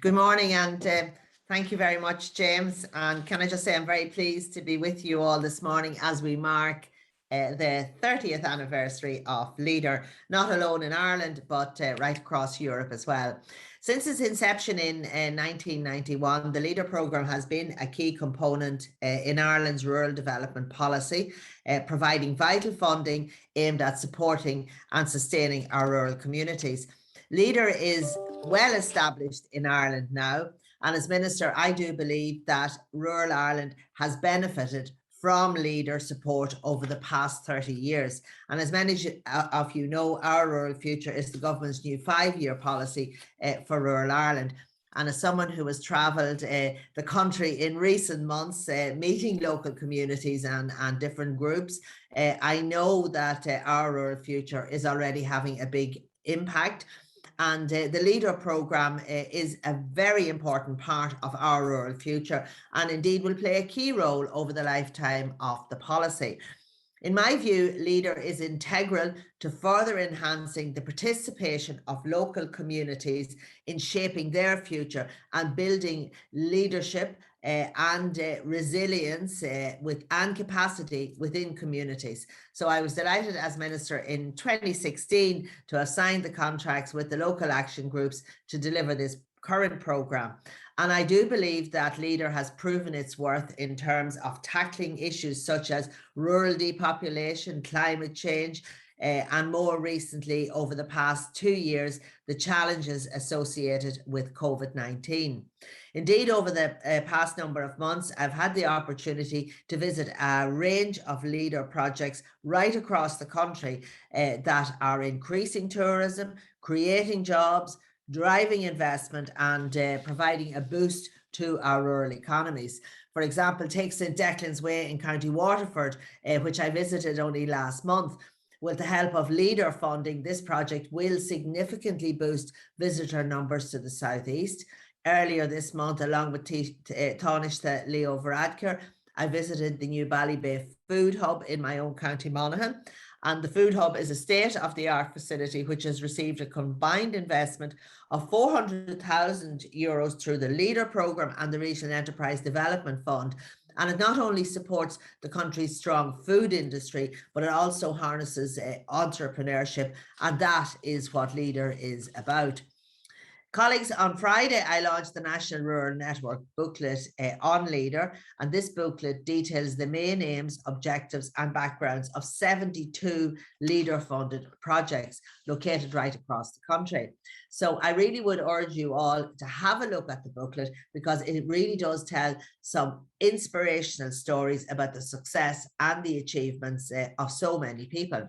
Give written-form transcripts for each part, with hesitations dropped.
Good morning, and thank you very much, James. And can I just say I'm very pleased to be with you all this morning as we mark the 30th anniversary of Leader, not alone in Ireland, but right across Europe as well. Since its inception in 1991, the Leader programme has been a key component in Ireland's rural development policy, providing vital funding aimed at supporting and sustaining our rural communities. Leader is well established in Ireland now, and as Minister, I do believe that rural Ireland has benefited from Leader support over the past 30 years. And as many of you know, our Rural Future is the government's new 5-year policy for rural Ireland. And as someone who has travelled the country in recent months, meeting local communities and different groups, I know that our Rural Future is already having a big impact. And the Leader programme is a very important part of our rural future, and indeed will play a key role over the lifetime of the policy. In my view, Leader is integral to further enhancing the participation of local communities in shaping their future and building leadership and resilience and capacity within communities. So I was delighted as Minister in 2016 to have signed the contracts with the local action groups to deliver this current programme. And I do believe that Leader has proven its worth in terms of tackling issues such as rural depopulation, climate change, and more recently, over the past 2 years, the challenges associated with COVID-19. Indeed, over the past number of months, I've had the opportunity to visit a range of Leader projects right across the country that are increasing tourism, creating jobs, driving investment, and providing a boost to our rural economies. For example, take St. Declan's Way in County Waterford, which I visited only last month. With the help of Leader funding, this project will significantly boost visitor numbers to the southeast. Earlier this month, along with Taoiseach Leo Varadkar, I visited the new Bali Bay Food Hub in my own County Monaghan. And the Food Hub is a state-of-the-art facility which has received a combined investment of €400,000 through the Leader programme and the Regional Enterprise Development Fund. And it not only supports the country's strong food industry, but it also harnesses entrepreneurship, and that is what Leader is about. Colleagues, on Friday, I launched the National Rural Network booklet on Leader, and this booklet details the main aims, objectives and backgrounds of 72 Leader-funded projects located right across the country. So I really would urge you all to have a look at the booklet, because it really does tell some inspirational stories about the success and the achievements of so many people.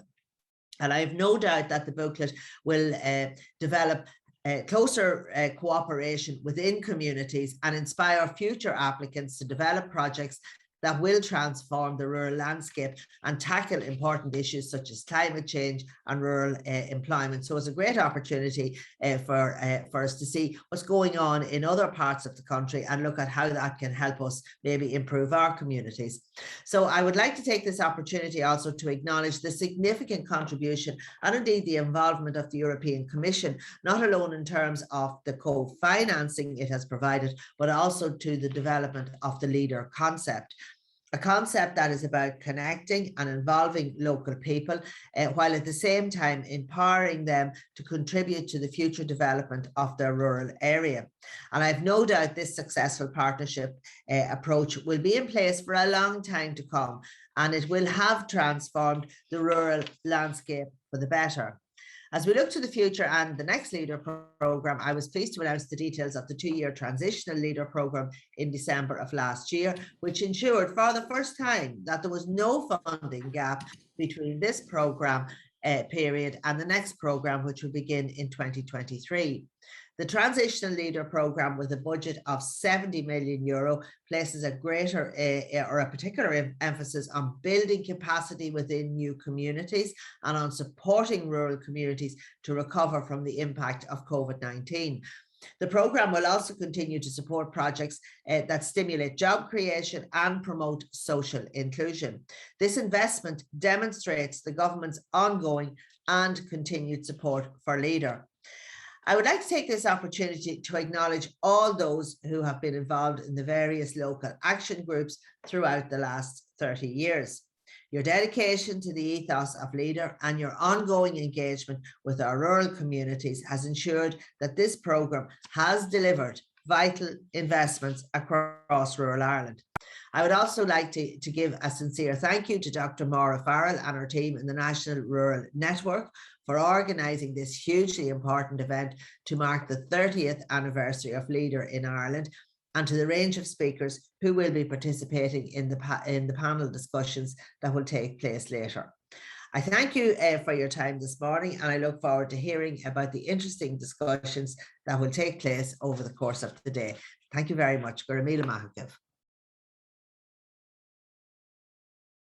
And I have no doubt that the booklet will develop closer cooperation within communities and inspire future applicants to develop projects that will transform the rural landscape and tackle important issues such as climate change and rural employment. So it's a great opportunity for us to see what's going on in other parts of the country and look at how that can help us maybe improve our communities. So I would like to take this opportunity also to acknowledge the significant contribution and indeed the involvement of the European Commission, not alone in terms of the co-financing it has provided, but also to the development of the Leader concept. A concept that is about connecting and involving local people, while at the same time empowering them to contribute to the future development of their rural area. And I have no doubt this successful partnership approach will be in place for a long time to come, and it will have transformed the rural landscape for the better. As we look to the future and the next Leader programme, I was pleased to announce the details of the 2-year Transitional Leader programme in December of last year, which ensured for the first time that there was no funding gap between this programme period and the next programme, which will begin in 2023. The Transitional Leader programme, with a budget of €70 million, places a greater or a particular emphasis on building capacity within new communities and on supporting rural communities to recover from the impact of COVID-19. The programme will also continue to support projects that stimulate job creation and promote social inclusion. This investment demonstrates the government's ongoing and continued support for Leader. I would like to take this opportunity to acknowledge all those who have been involved in the various local action groups throughout the last 30 years. Your dedication to the ethos of Leader and your ongoing engagement with our rural communities has ensured that this programme has delivered vital investments across rural Ireland. I would also like to give a sincere thank you to Dr. Maura Farrell and her team in the National Rural Network for organising this hugely important event to mark the 30th anniversary of Leader in Ireland, and to the range of speakers who will be participating in the panel discussions that will take place later. I thank you for your time this morning, and I look forward to hearing about the interesting discussions that will take place over the course of the day. Thank you very much. Gurumila Mahakiv.